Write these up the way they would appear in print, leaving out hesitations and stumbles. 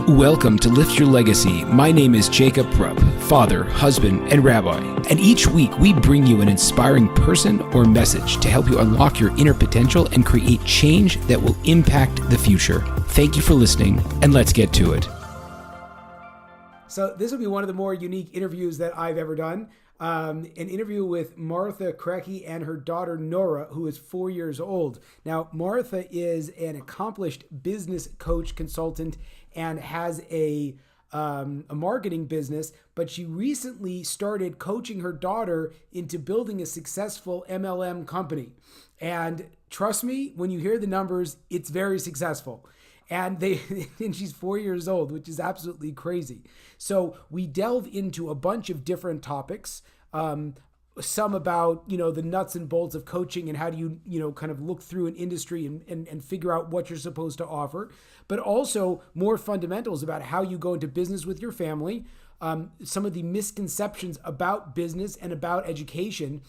Welcome to Lift Your Legacy. My name is Jacob Rupp, father, husband, and rabbi. And each week we bring you an inspiring person or message to help you unlock your inner potential and create change that will impact the future. Thank you for listening, and let's get to it. So this will be one of the more unique interviews that I've ever done. An interview with Martha Krejci and her daughter Nora, who is 4 years old. Now, Martha is an accomplished business coach, consultant, and has a marketing business, but she recently started coaching her daughter into building a successful MLM company. And trust me, when you hear the numbers, it's very successful. And she's 4 years old, which is absolutely crazy. So we delve into a bunch of different topics, some about, the nuts and bolts of coaching and how do you, kind of look through an industry and figure out what you're supposed to offer, but also more fundamentals about how you go into business with your family, some of the misconceptions about business and about education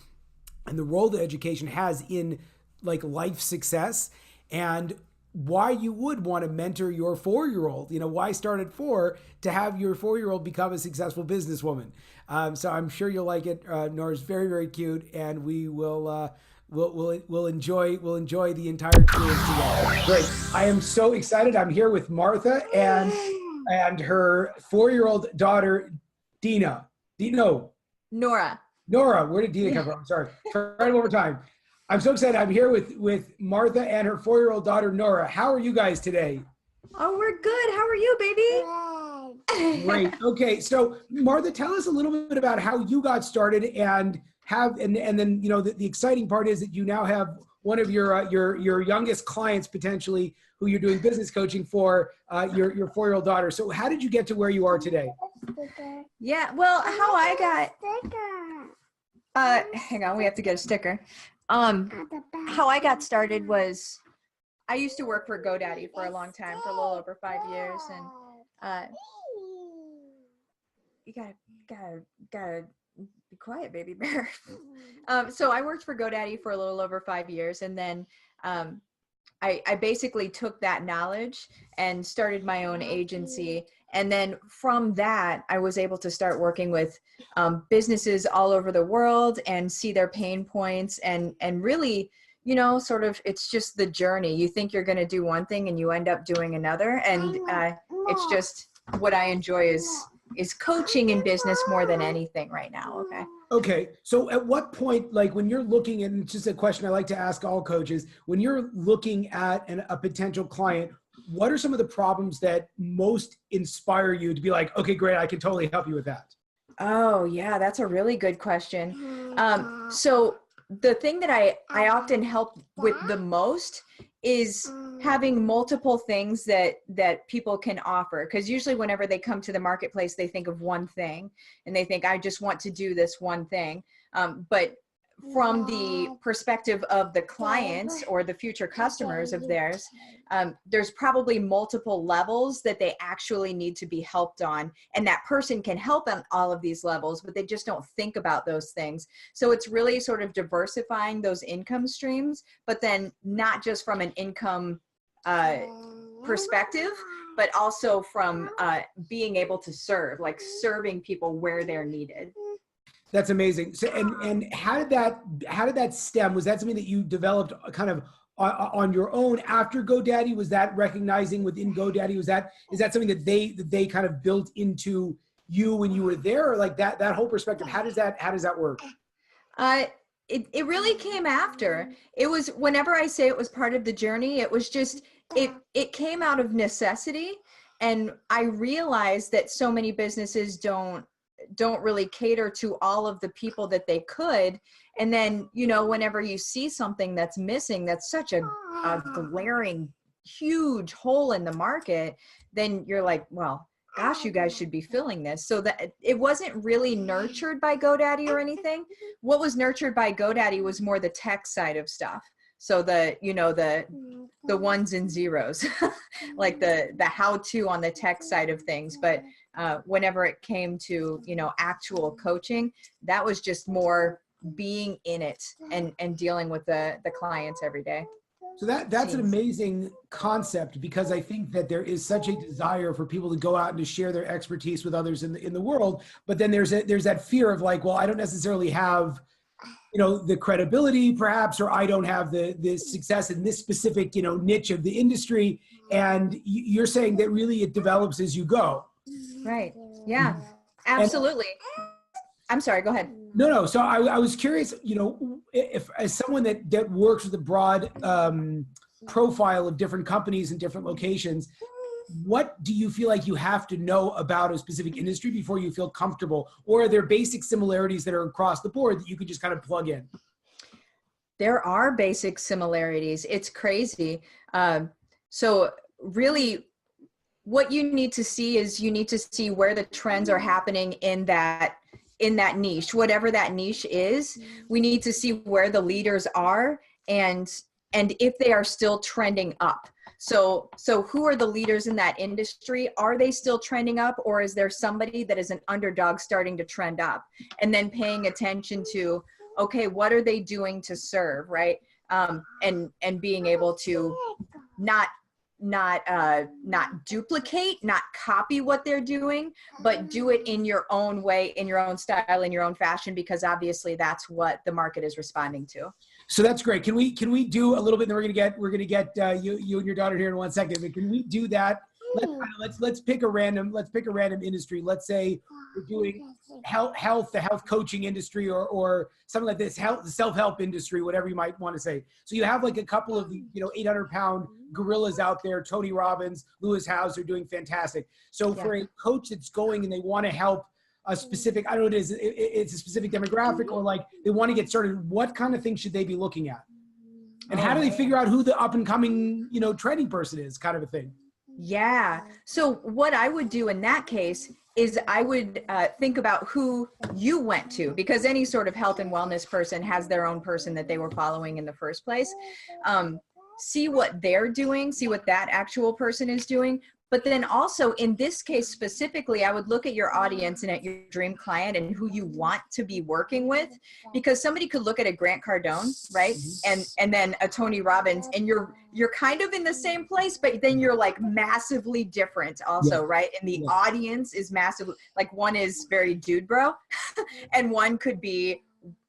and the role that education has in life success, and why you would want to mentor your 4-year-old. Why start at 4 to have your 4-year-old become a successful businesswoman. So I'm sure you'll like it. Nora's very, very cute, and we will we'll enjoy the entire experience together. Great. I am so excited. I'm here with Martha and her 4-year-old daughter, Nora. Where did Dina come from? I'm sorry. Try it one more time. I'm so excited. I'm here with Martha and her 4-year-old daughter, Nora. How are you guys today? Oh, we're good. How are you, baby? Great. Okay. So Martha, tell us a little bit about how you got started and then, the exciting part is that you now have one of your youngest clients potentially who you're doing business coaching for, your 4-year-old daughter. So how did you get to where you are today? Yeah. Well, how I got, hang on, we have to get a sticker. How I got started was I used to work for GoDaddy for a long time, for a little over 5 years, and you gotta be quiet, baby bear. So I worked for GoDaddy for a little over 5 years, and then I basically took that knowledge and started my own agency. And then from that, I was able to start working with businesses all over the world and see their pain points and really, sort of, it's just the journey. You think you're going to do one thing and you end up doing another. And it's just what I enjoy is coaching in business more than anything right now. Okay. So at what point, when you're looking, and it's just a question I like to ask all coaches, when you're looking at a potential client, what are some of the problems that most inspire you to be like, okay, great, I can totally help you with that? Oh, yeah, that's a really good question. So the thing that I often help with the most is having multiple things that people can offer. Because usually whenever they come to the marketplace, they think of one thing and they think, I just want to do this one thing. But from the perspective of the clients or the future customers of theirs, there's probably multiple levels that they actually need to be helped on. And that person can help on all of these levels, but they just don't think about those things. So it's really sort of diversifying those income streams, but then not just from an income perspective, but also from being able to serve, serving people where they're needed. That's amazing. So, and how did that stem? Was that something that you developed kind of on your own after GoDaddy? Was that recognizing within GoDaddy? Is that something that they kind of built into you when you were there, or that whole perspective? How does that work? It really came after. It was, whenever I say it was part of the journey, it was just it came out of necessity, and I realized that so many businesses don't really cater to all of the people that they could. And then, whenever you see something that's missing, that's such a glaring, huge hole in the market, then you're like, well, gosh, you guys should be filling this. So that it wasn't really nurtured by GoDaddy or anything. What was nurtured by GoDaddy was more the tech side of stuff. So the ones and zeros, like the how-to on the tech side of things. But whenever it came to, actual coaching, that was just more being in it and dealing with the clients every day. So that's an amazing concept, because I think that there is such a desire for people to go out and to share their expertise with others in the world. But then there's that fear of like, well, I don't necessarily have, the credibility perhaps, or I don't have the success in this specific, niche of the industry. And you're saying that really it develops as you go. Right. Yeah, absolutely. I'm sorry, go ahead. No. So I was curious, if as someone that works with a broad profile of different companies in different locations, what do you feel like you have to know about a specific industry before you feel comfortable? Or are there basic similarities that are across the board that you could just kind of plug in? There are basic similarities. It's crazy. So really, what you need to see is you need to see where the trends are happening in that niche, whatever that niche is. We need to see where the leaders are and if they are still trending up. So who are the leaders in that industry? Are they still trending up, or is there somebody that is an underdog starting to trend up? And then paying attention to, okay, what are they doing to serve, right? And being able to not duplicate, not copy what they're doing, but do it in your own way, in your own style, in your own fashion, because obviously that's what the market is responding to. So that's great. Can we do a little bit? And we're gonna get you and your daughter here in 1 second. But can we do that? Let's pick a random industry. Let's say we're doing the health coaching industry, or something like this, the self-help industry, whatever you might want to say. So you have like a couple of 800-pound gorillas out there, Tony Robbins, Lewis Howes, are doing fantastic. So for a coach that's going and they want to help a specific, I don't know what it is, it's a specific demographic, or like they want to get started, what kind of things should they be looking at? And how do they figure out who the up and coming, trending person is, kind of a thing? Yeah. So what I would do in that case is I would think about who you went to, because any sort of health and wellness person has their own person that they were following in the first place. See what they're doing, see what that actual person is doing. But then also in this case specifically, I would look at your audience and at your dream client and who you want to be working with, because somebody could look at a Grant Cardone, right? And then a Tony Robbins, and you're kind of in the same place, but then you're like massively different also, right? And the audience is massively, like one is very dude bro and one could be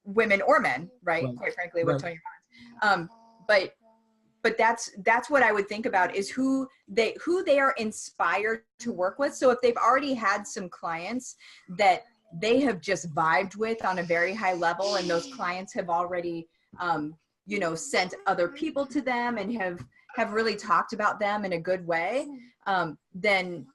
women or men, right? Quite frankly, with Tony Robbins. But that's what I would think about, is who they are inspired to work with. So if they've already had some clients that they have just vibed with on a very high level, and those clients have already, sent other people to them and have really talked about them in a good way, then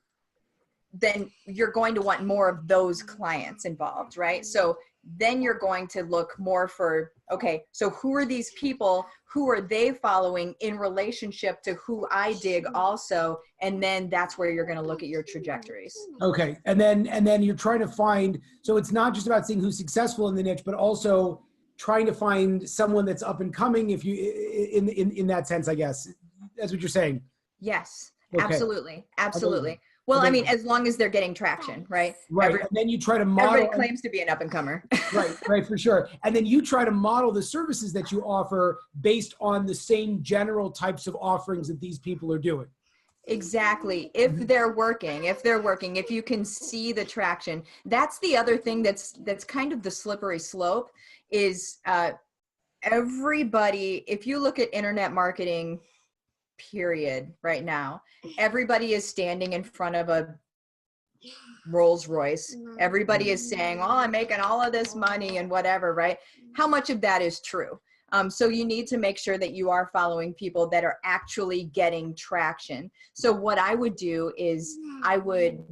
you're going to want more of those clients involved, right? So then you're going to look more for, okay, so who are these people? Who are they following in relationship to who I dig also? And then that's where you're going to look at your trajectories. Okay. And then you're trying to find, so it's not just about seeing who's successful in the niche, but also trying to find someone that's up and coming, if you, in that sense, I guess. That's what you're saying. Yes, absolutely. Absolutely. Okay. Well, I mean, as long as they're getting traction, right? Right. And then you try to model. Everybody claims to be an up and comer. Right, for sure. And then you try to model the services that you offer based on the same general types of offerings that these people are doing. Exactly. If they're working, if you can see the traction. That's the other thing that's kind of the slippery slope, is everybody, if you look at internet marketing, period, right now, everybody is standing in front of a Rolls Royce. Everybody is saying, oh, I'm making all of this money and whatever, right? How much of that is true? So you need to make sure that you are following people that are actually getting traction. So what I would do is I would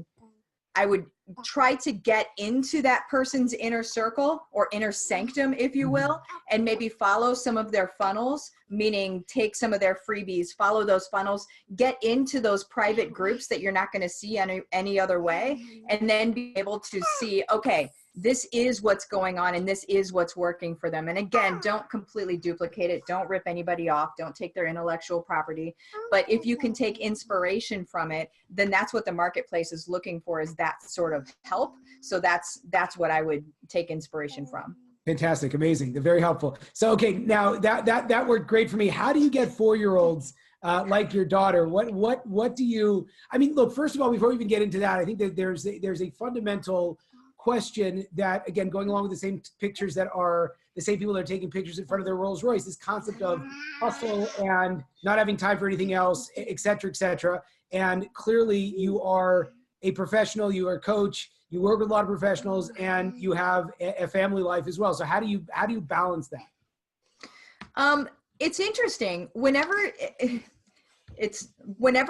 try to get into that person's inner circle or inner sanctum, if you will, and maybe follow some of their funnels, meaning take some of their freebies, follow those funnels, get into those private groups that you're not going to see any other way, and then be able to see, okay, this is what's going on and this is what's working for them. And again, don't completely duplicate it. Don't rip anybody off. Don't take their intellectual property. But if you can take inspiration from it, then that's what the marketplace is looking for, is that sort of help. So that's what I would take inspiration from. Fantastic. Amazing. They're very helpful. So, okay, now that worked great for me. How do you get 4-year-olds like your daughter? What do you, I mean, look, first of all, before we even get into that, I think that there's a fundamental question that, again, going along with the same pictures that are the same people that are taking pictures in front of their Rolls Royce, this concept of hustle and not having time for anything else, et cetera, et cetera. And clearly you are a professional, you are a coach, you work with a lot of professionals, and you have a family life as well. So how do you balance that? It's interesting. Whenever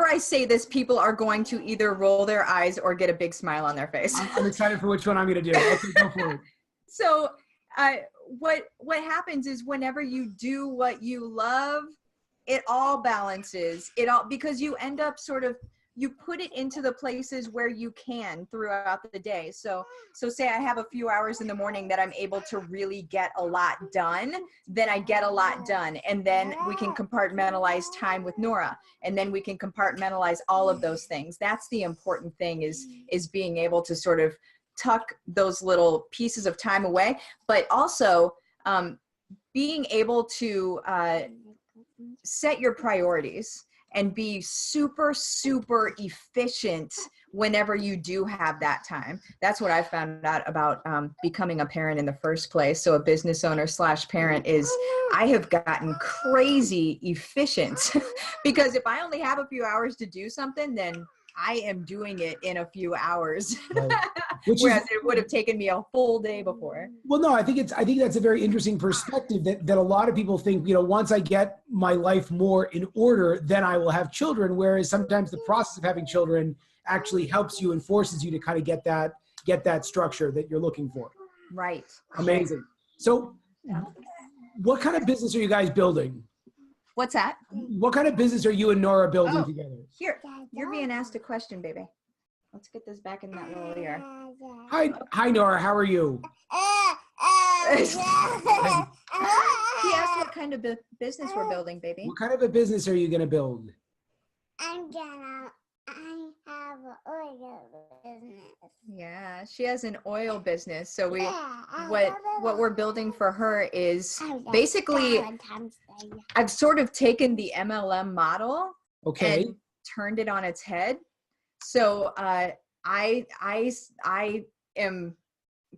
I say this, people are going to either roll their eyes or get a big smile on their face. I'm excited for which one I'm going to do. Okay, go for it. So what happens is whenever you do what you love, it all balances. It all, because you end up sort of, you put it into the places where you can throughout the day. So say I have a few hours in the morning that I'm able to really get a lot done, then I get a lot done. And then we can compartmentalize time with Nora. And then we can compartmentalize all of those things. That's the important thing, is being able to sort of tuck those little pieces of time away, but also being able to set your priorities and be super, super efficient whenever you do have that time. That's what I found out about becoming a parent in the first place. So a business owner / parent is, I have gotten crazy efficient because if I only have a few hours to do something, then I am doing it in a few hours, right. Whereas it would have taken me a full day before. Well, no, I think that's a very interesting perspective that a lot of people think, once I get my life more in order, then I will have children. Whereas sometimes the process of having children actually helps you and forces you to kind of get that structure that you're looking for. Right. Amazing. So what kind of business are you guys building? What's that? What kind of business are you and Nora building together? Here, you're being asked a question, baby. Let's get this back in that little ear. Hi, Nora. How are you? He asked what kind of business we're building, baby. What kind of a business are you going to build? I have an oil business. Yeah, she has an oil business. So what we're building for her is basically, I've sort of taken the MLM model, okay, and turned it on its head. So I am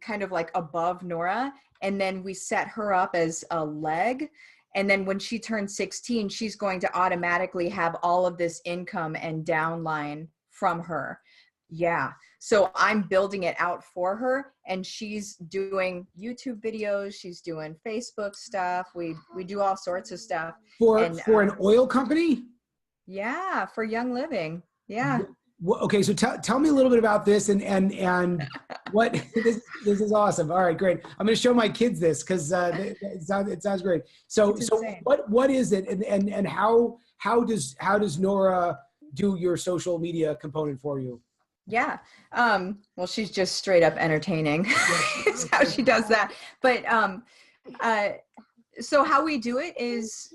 kind of like above Nora, and then we set her up as a leg. And then when she turns 16, she's going to automatically have all of this income and downline from her. Yeah. So I'm building it out for her, and she's doing YouTube videos. She's doing Facebook stuff. We do all sorts of stuff. For an oil company? Yeah. For Young Living. Yeah. Okay. So tell me a little bit about this and what, this is awesome. All right, great. I'm going to show my kids this because it sounds great. So what is it? And how does Nora do your social media component for you? Yeah. Well, she's just straight up entertaining. Is how she does that. But so how we do it is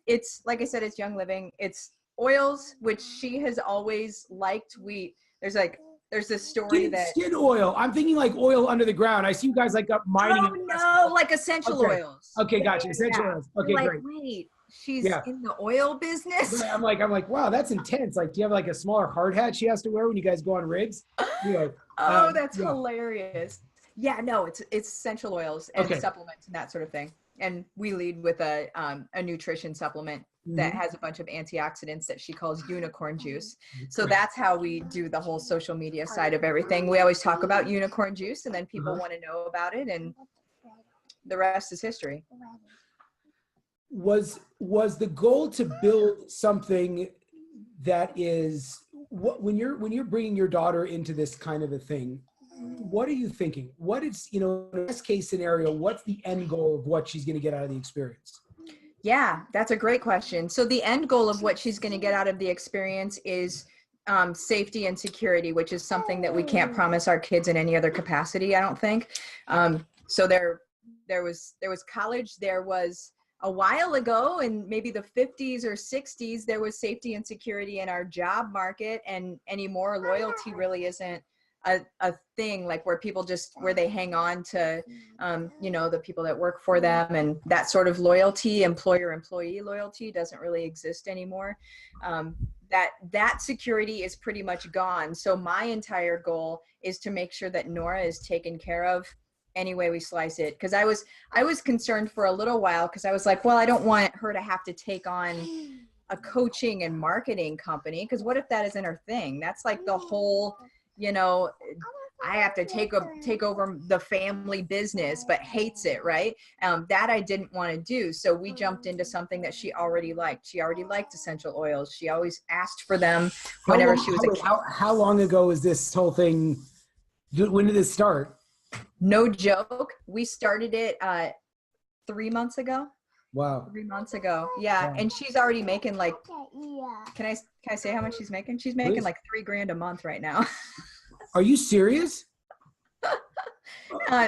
it's, like I said, it's Young Living. It's oils, which she has always liked. There's this story skin oil. I'm thinking like oil under the ground. I see you guys like up mining. Oh no, like essential oils. Okay, gotcha. Essential oils. Okay, like, great. Wait, she's in the oil business. I'm like, wow, that's intense. Like, do you have like a smaller hard hat she has to wear when you guys go on rigs? That's hilarious. Yeah, no, it's essential oils and supplements and that sort of thing. And we lead with a nutrition supplement that has a bunch of antioxidants that she calls unicorn juice. So that's how we do the whole social media side of everything. We always talk about unicorn juice, and then people want to know about it, and the rest is history. Was the goal to build something that is when you're bringing your daughter into this kind of a thing? What are you thinking? What is, in the best case scenario, what's the end goal of what she's going to get out of the experience? Yeah, that's a great question. So the end goal of what she's going to get out of the experience is safety and security, which is something that we can't promise our kids in any other capacity, I don't think. So there was college, there was a while ago, in maybe the 50s or 60s, there was safety and security in our job market, and anymore loyalty really isn't a thing like where people just, where they hang on to, the people that work for them, and that sort of loyalty, employer-employee loyalty doesn't really exist anymore. That security is pretty much gone. So my entire goal is to make sure that Nora is taken care of any way we slice it. Because I was concerned for a little while, because I was like, well, I don't want her to have to take on a coaching and marketing company, because what if that isn't her thing? That's like the whole, I have to take over the family business, but hates it, right? That I didn't want to do. So we jumped into something that she already liked. She already liked essential oils. She always asked for them whenever she was a kid. How long ago is this whole thing? When did this start? No joke. We started it 3 months ago. Wow. 3 months ago. Yeah. Wow. And she's already making like, can I say how much she's making? She's making Please. like $3,000 a month right now. Are you serious?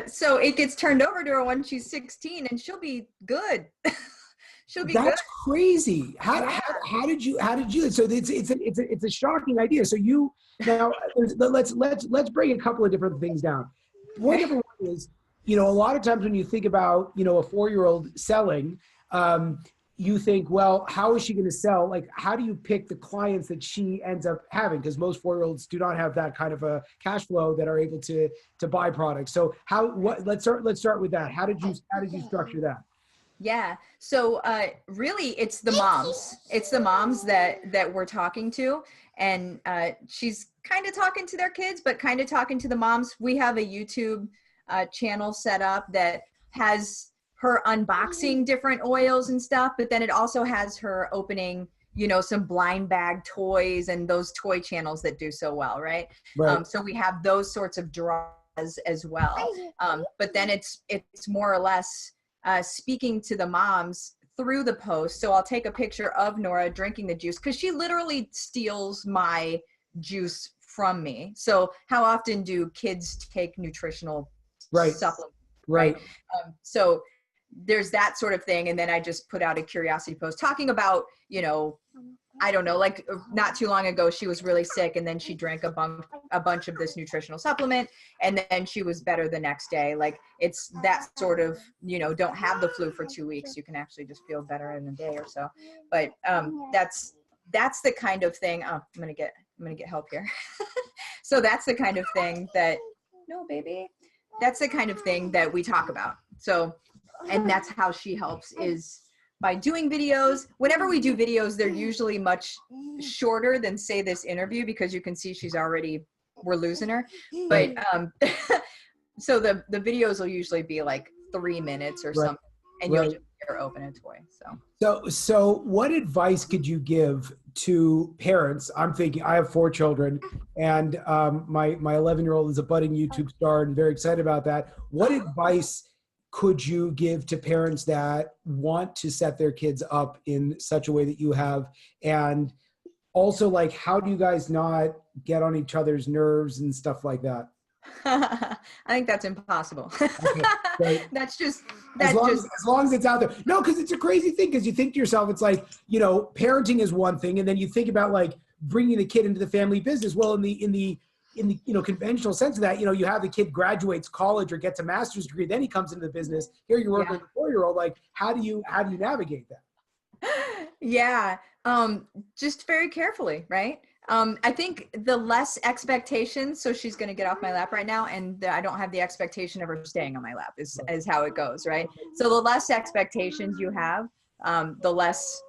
So it gets turned over to her when she's 16, and she'll be good. She'll be That's good. crazy. How did you? So it's a shocking idea. So now let's break a couple of different things down. One number one is, a lot of times when you think about, a 4-year-old selling, you think, well, how is she going to sell? Like, how do you pick the clients that she ends up having? Because most 4-year-olds do not have that kind of a cash flow that are able to buy products. So let's start with that. How did you structure that? Yeah. So really it's the moms. It's the moms that we're talking to. And she's kind of talking to their kids, but kind of talking to the moms. We have a YouTube channel set up that has her unboxing different oils and stuff, but then it also has her opening, some blind bag toys and those toy channels that do so well, right? So we have those sorts of draws as well. But then it's more or less speaking to the moms through the post. So I'll take a picture of Nora drinking the juice, because she literally steals my juice from me. So how often do kids take nutritional supplements? Right. So there's that sort of thing. And then I just put out a curiosity post talking about, I don't know, like not too long ago, she was really sick, and then she drank a bunch of this nutritional supplement, and then she was better the next day. Like, it's that sort of, don't have the flu for 2 weeks. You can actually just feel better in a day or so. But that's the kind of thing. Oh, I'm going to get help here. So that's the kind of thing that, no, baby, that's the kind of thing that we talk about. So, and that's how she helps, is by doing videos. Whenever we do videos, they're usually much shorter than, say, this interview, because you can see we're losing her. But so the videos will usually be like 3 minutes or something, and you'll just hear her open a toy. So what advice could you give to parents? I'm thinking, I have 4 children, and my 11-year-old is a budding YouTube star and very excited about that. What advice could you give to parents that want to set their kids up in such a way that you have? And also, like, how do you guys not get on each other's nerves and stuff like that? I think that's impossible. Okay, That's just, as long as it's out there. No, because it's a crazy thing, because you think to yourself, it's like, parenting is one thing, and then you think about like bringing the kid into the family business. Well, in the conventional sense of that, you have the kid graduates college or gets a master's degree, then he comes into the business. Here you're working with a 4-year-old. Like, how do you navigate that? Yeah. Just very carefully, right? I think the less expectations, so she's going to get off my lap right now, and I don't have the expectation of her staying on my lap is how it goes, right? So the less expectations you have, the less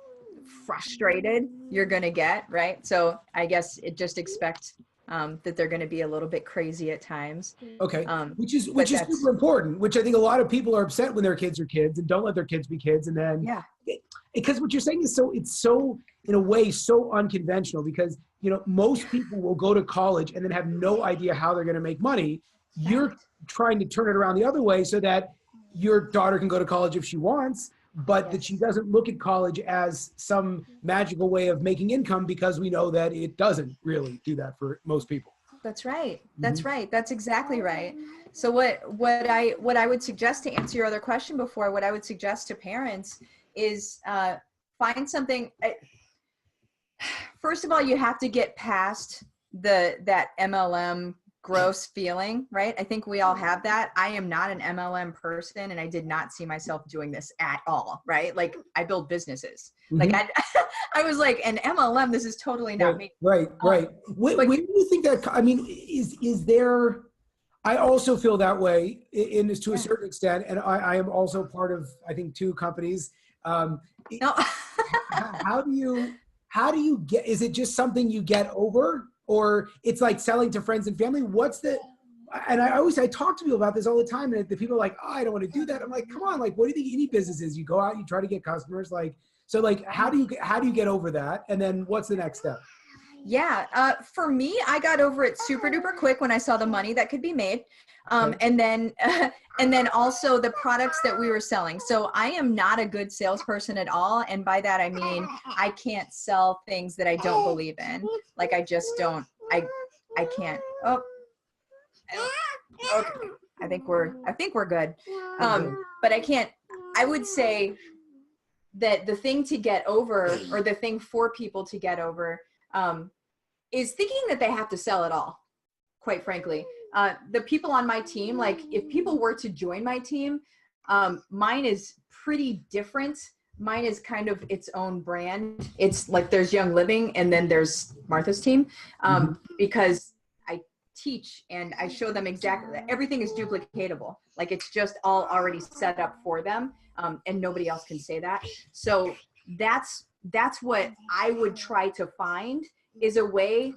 frustrated you're going to get, right? So I guess it just expect that they're going to be a little bit crazy at times. Okay. Which is super important, which I think a lot of people are upset when their kids are kids and don't let their kids be kids. And then, because what you're saying is it's so, in a way, so unconventional, because, most people will go to college and then have no idea how they're going to make money. You're trying to turn it around the other way so that your daughter can go to college if she wants, but that she doesn't look at college as some magical way of making income, because we know that it doesn't really do that for most people. That's right. That's right. That's exactly right. So what I would suggest, to answer your other question before, what I would suggest to parents is find something. First of all, you have to get past that MLM gross feeling, right? I think we all have that. I am not an MLM person, and I did not see myself doing this at all, right? Like, I build businesses. Like, I was like, an MLM, this is totally not me. Right. When do you think that, I mean, is there, I also feel that way in this to a certain extent. And I am also part of, I think, 2 companies. No. How do you get, is it just something you get over, or it's like selling to friends and family? And I talk to people about this all the time, and the people are like, oh, I don't want to do that. I'm like, come on, like, what do you think any business is? You go out, you try to get customers, like, so like, how do you get over that? And then what's the next step? Yeah. For me, I got over it super duper quick when I saw the money that could be made. And then also the products that we were selling. So I am not a good salesperson at all. And by that, I mean, I can't sell things that I don't believe in. Like, I just don't, I can't. Oh, okay. I think we're good. But I can't, I would say that the thing to get over, or the thing for people to get over, is thinking that they have to sell it all, quite frankly. The people on my team, like, if people were to join my team, mine is pretty different. Mine is kind of its own brand. It's like, there's Young Living, and then there's Martha's team, because I teach and I show them exactly, everything is duplicatable. Like, it's just all already set up for them, and nobody else can say that. So that's what I would try to find, is a way,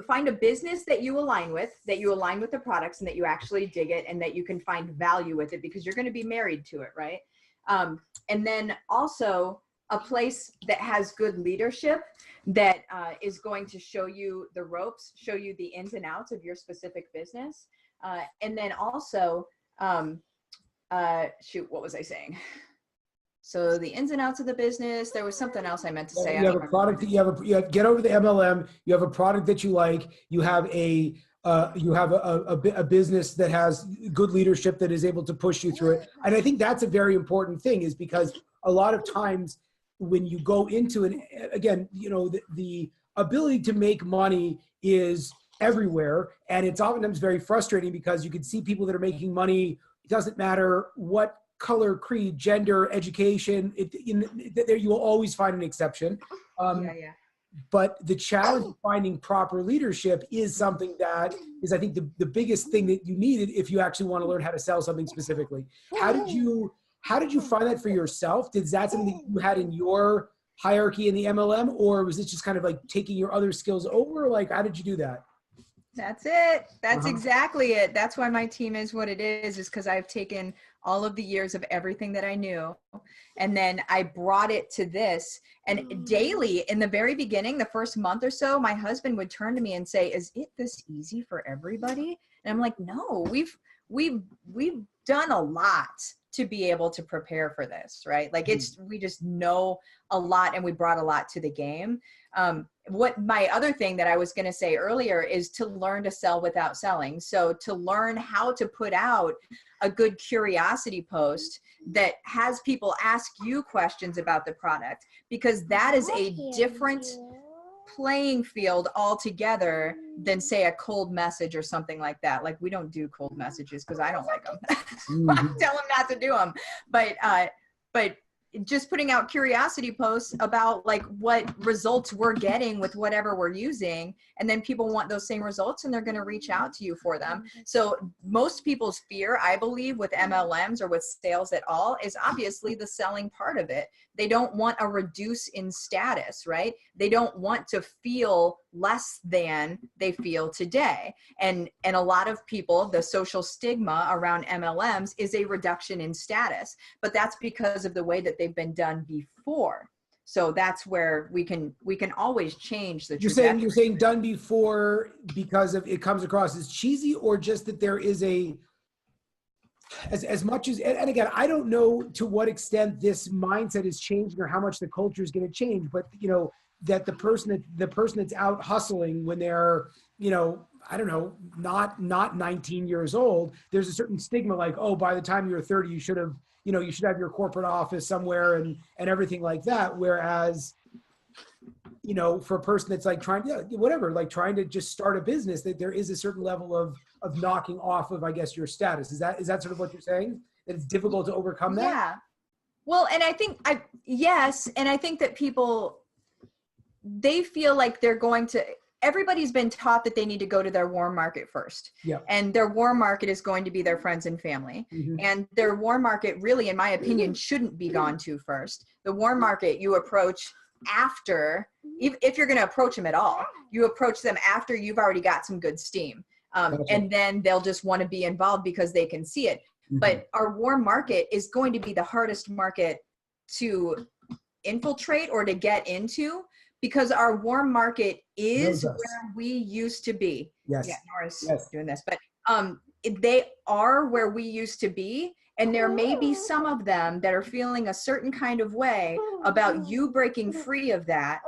find a business that you align with the products, and that you actually dig it, and that you can find value with it, because you're going to be married to it, right? And then also a place that has good leadership, that is going to show you the ropes, show you the ins and outs of your specific business. And then also, shoot, what was I saying? So the ins and outs of the business, there was something else I meant to say. You have a product that you have get over the MLM. You have a product that you like. You have a business that has good leadership that is able to push you through it. And I think that's a very important thing, is because a lot of times when you go into it, again, you know, the ability to make money is everywhere. And it's oftentimes very frustrating, because you can see people that are making money. It doesn't matter what color, creed, gender, education, there you will always find an exception. But the challenge of finding proper leadership is something that is, I think, the biggest thing that you needed if you actually want to learn how to sell something specifically. How did you find that for yourself? Is that something that you had in your hierarchy in the MLM, or was it just kind of like taking your other skills over? Like, how did you do that? That's it. That's exactly it. That's why my team is what it is because I've taken all of the years of everything that I knew, and then I brought it to this. And daily, in the very beginning, the first month or so, my husband would turn to me and say, "Is it this easy for everybody?" And I'm like, "No, we've done a lot to be able to prepare for this, right? Like we just know a lot, and we brought a lot to the game." What my other thing that I was going to say earlier is to learn to sell without selling. So to learn how to put out a good curiosity post that has people ask you questions about the product, because that is a different playing field altogether than, say, a cold message or something like that. Like, we don't do cold messages because I don't like them. I tell them not to do them. But just putting out curiosity posts about like what results we're getting with whatever we're using, and then people want those same results and they're going to reach out to you for them. So most people's fear, I believe, with MLMs or with sales at all is obviously the selling part of it. They don't want a reduce in status, right? They don't want to feel less than they feel today. And a lot of people, the social stigma around MLMs is a reduction in status, but that's because of the way that they've been done before. So that's where we can always change the trajectory. You're saying done before because of it comes across as cheesy, or just that there is a, as much as, and again, I don't know to what extent this mindset is changing or how much the culture is going to change, but you know, that the person that's out hustling when they're, you know, I don't know, not 19 years old, there's a certain stigma like, oh, by the time you're 30, you should have your corporate office somewhere and everything like that. Whereas you know, for a person that's like trying to, whatever, like trying to just start a business, that there is a certain level of knocking off of, I guess, your status. Is that sort of what you're saying? That it's difficult to overcome that? Yeah. Well, and I think yes. And I think that people, they feel like they're going to, everybody's been taught that they need to go to their warm market first. Yeah. And their warm market is going to be their friends and family. Mm-hmm. And their warm market really, in my opinion, shouldn't be gone to first. The warm market you approach after, if you're going to approach them at all, you approach them after you've already got some good steam. Gotcha. And then they'll just want to be involved because they can see it. Mm-hmm. But our warm market is going to be the hardest market to infiltrate or to get into, because our warm market is where we used to be. Yes. Yeah, Nora's doing this, but they are where we used to be. And there may be some of them that are feeling a certain kind of way about you breaking free of that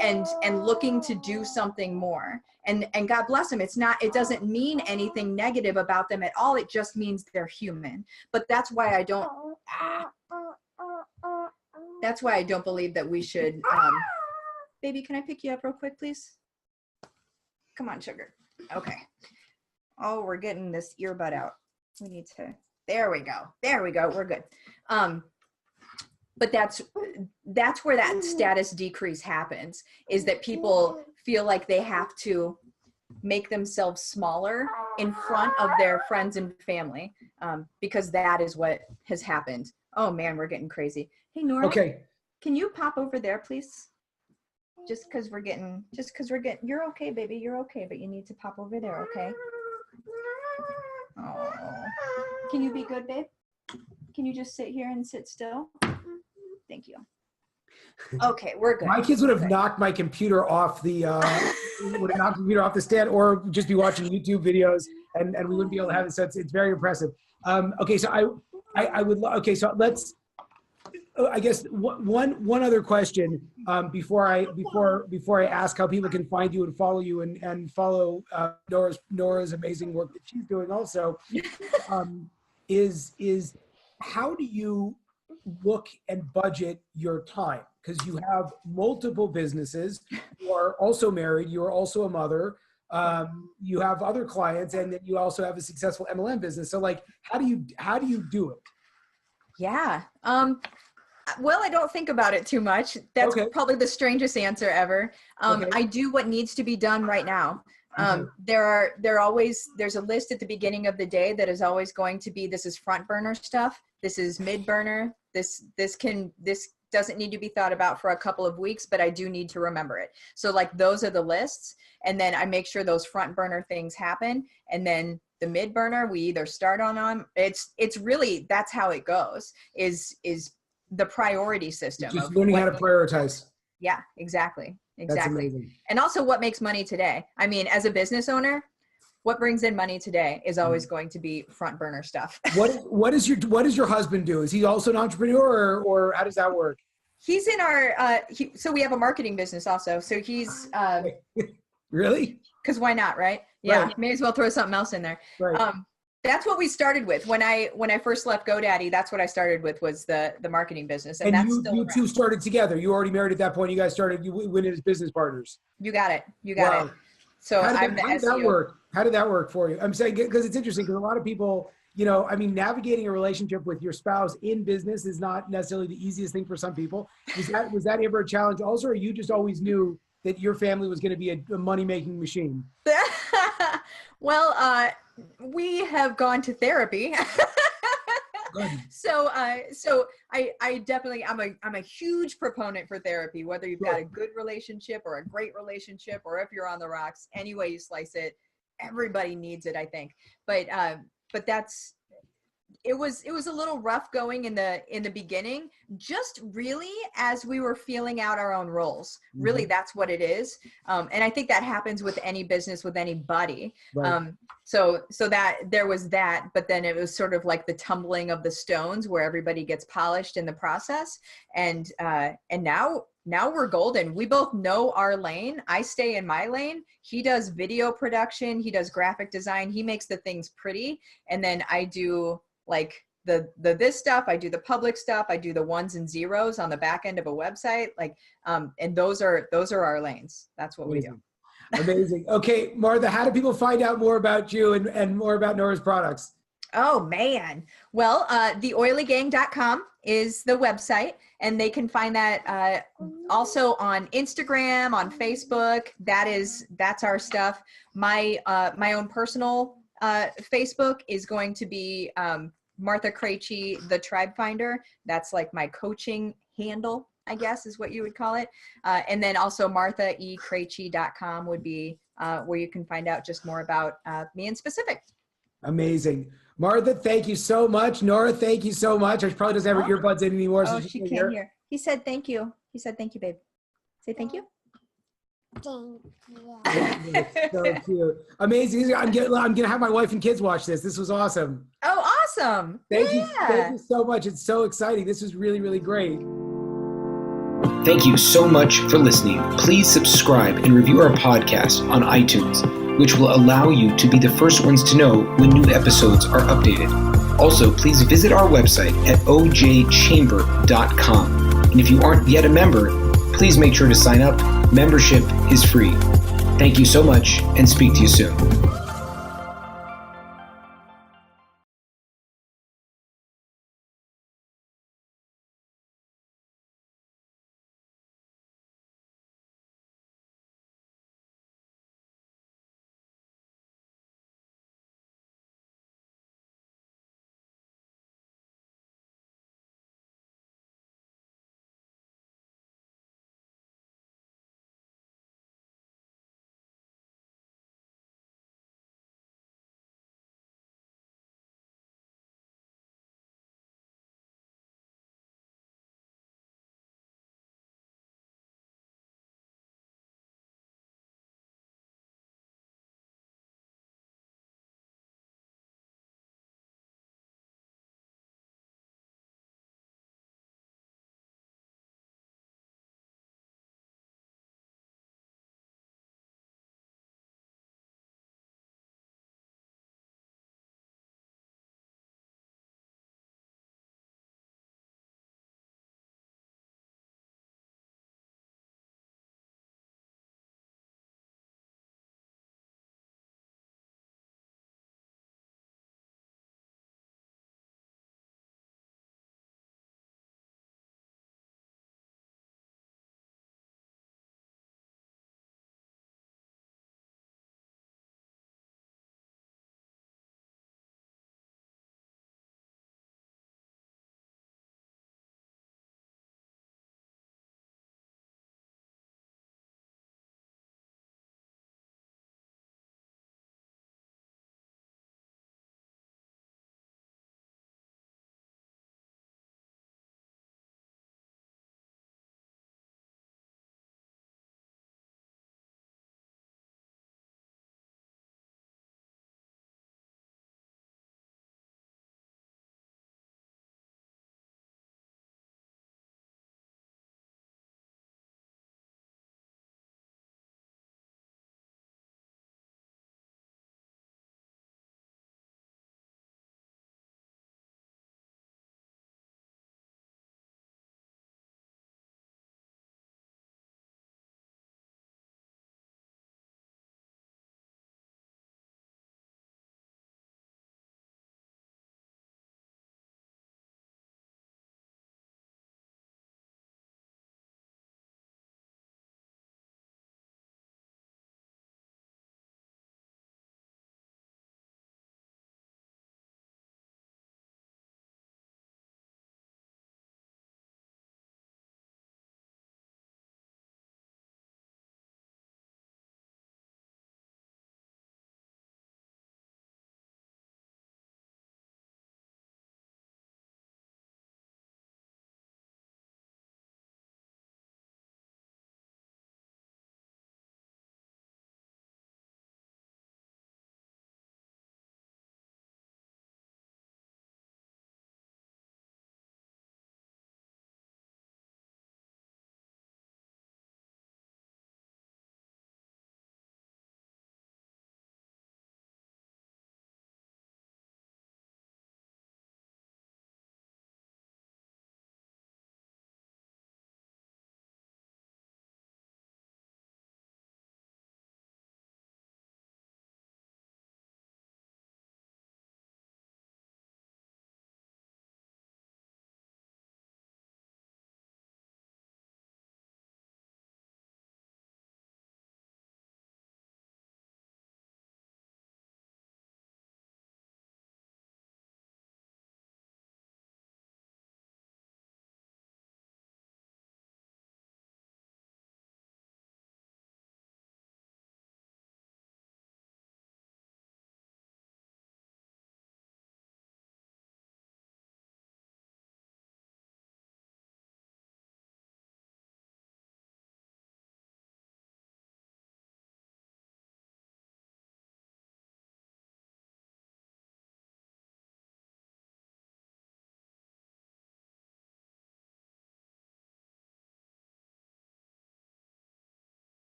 and looking to do something more. And God bless them. It doesn't mean anything negative about them at all. It just means they're human. But that's why I don't believe that we should, baby, can I pick you up real quick, please? Come on, sugar. Okay. Oh, we're getting this earbud out. We need to, there we go. There we go. We're good. But that's where that status decrease happens, is that people feel like they have to make themselves smaller in front of their friends and family, because that is what has happened. Oh man, we're getting crazy. Hey, Nora. Okay. Can you pop over there, please? Just because we're getting, you're okay, baby, you're okay, but you need to pop over there, okay? Oh, can you be good, babe? Can you just sit here and sit still? Thank you. Okay, we're good. My kids would have knocked my computer off the stand, or just be watching YouTube videos, and we wouldn't be able to have it. So it's very impressive. Okay, so I would. Okay, so let's. I guess one other question before I ask how people can find you and follow you and follow Nora's amazing work that she's doing also, is how do you look and budget your time? Because you have multiple businesses, you are also married, you are also a mother, you have other clients, and then you also have a successful MLM business. So like, how do you do it? Yeah. Well, I don't think about it too much. That's probably the strangest answer ever. I do what needs to be done right now. There's a list at the beginning of the day that is always going to be, this is front burner stuff. This is mid burner. This doesn't need to be thought about for a couple of weeks, but I do need to remember it. So like, those are the lists. And then I make sure those front burner things happen. And then the mid burner, we either start on them. It's really, that's how it goes, is the priority system. Just learning how to prioritize. Yeah, exactly. That's amazing. And also what makes money today. I mean, as a business owner, what brings in money today is always going to be front burner stuff. What does your husband do? Is he also an entrepreneur, or how does that work? He's in our, so we have a marketing business also. So he's, really? Cause why not? Right. Yeah. Right. May as well throw something else in there. Right. That's what we started with when I first left GoDaddy. That's what I started with, was the marketing business, and that's you two started together. You already married at that point. You guys started. You went as business partners. You got it. You got it. So how did that work? How did that work for you? I'm saying, because it's interesting, because a lot of people, I mean, navigating a relationship with your spouse in business is not necessarily the easiest thing for some people. Was that ever a challenge also, or you just always knew that your family was going to be a money-making machine? Well, we have gone to therapy. So I definitely, I'm a huge proponent for therapy, whether you've got a good relationship or a great relationship, or if you're on the rocks, any way you slice it, everybody needs it, I think. But it was a little rough going in the beginning, just really as we were feeling out our own roles. Really, that's what it is. And I think that happens with any business, with anybody. Right. So that there was that, but then it was sort of like the tumbling of the stones, where everybody gets polished in the process. And now we're golden. We both know our lane. I stay in my lane. He does video production. He does graphic design. He makes the things pretty. And then I do like the this stuff, I do the public stuff, I do the ones and zeros on the back end of a website, like and those are our lanes. That's what we do. Amazing. Okay, Martha, how do people find out more about you and more about Nora's products? Oh man. Well, theoilygang.com is the website, and they can find that also on Instagram, on Facebook. That's our stuff. My own personal Facebook is going to be Martha Krejci, the Tribe Finder. That's like my coaching handle, I guess is what you would call it. And then also marthaekrejci.com would be where you can find out just more about me in specific. Amazing. Martha, thank you so much. Nora, thank you so much. She probably doesn't have her earbuds in anymore. Oh, she can't hear. He said thank you. He said thank you, babe. Say thank you. Thank you. So cute. Amazing. I'm gonna have my wife and kids watch this. This was awesome. Oh, awesome. Thank you so much. It's so exciting. This was really, really great. Thank you so much for listening. Please subscribe and review our podcast on iTunes, which will allow you to be the first ones to know when new episodes are updated. Also, please visit our website at ojchamber.com. And if you aren't yet a member, please make sure to sign up. Membership is free. Thank you so much, and speak to you soon.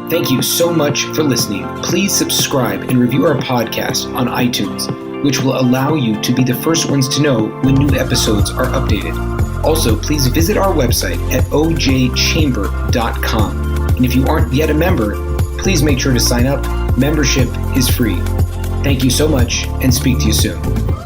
Thank you so much for listening. Please subscribe and review our podcast on iTunes, which will allow you to be the first ones to know when new episodes are updated. Also, please visit our website at ojchamber.com. And if you aren't yet a member, please make sure to sign up. Membership is free. Thank you so much, and speak to you soon.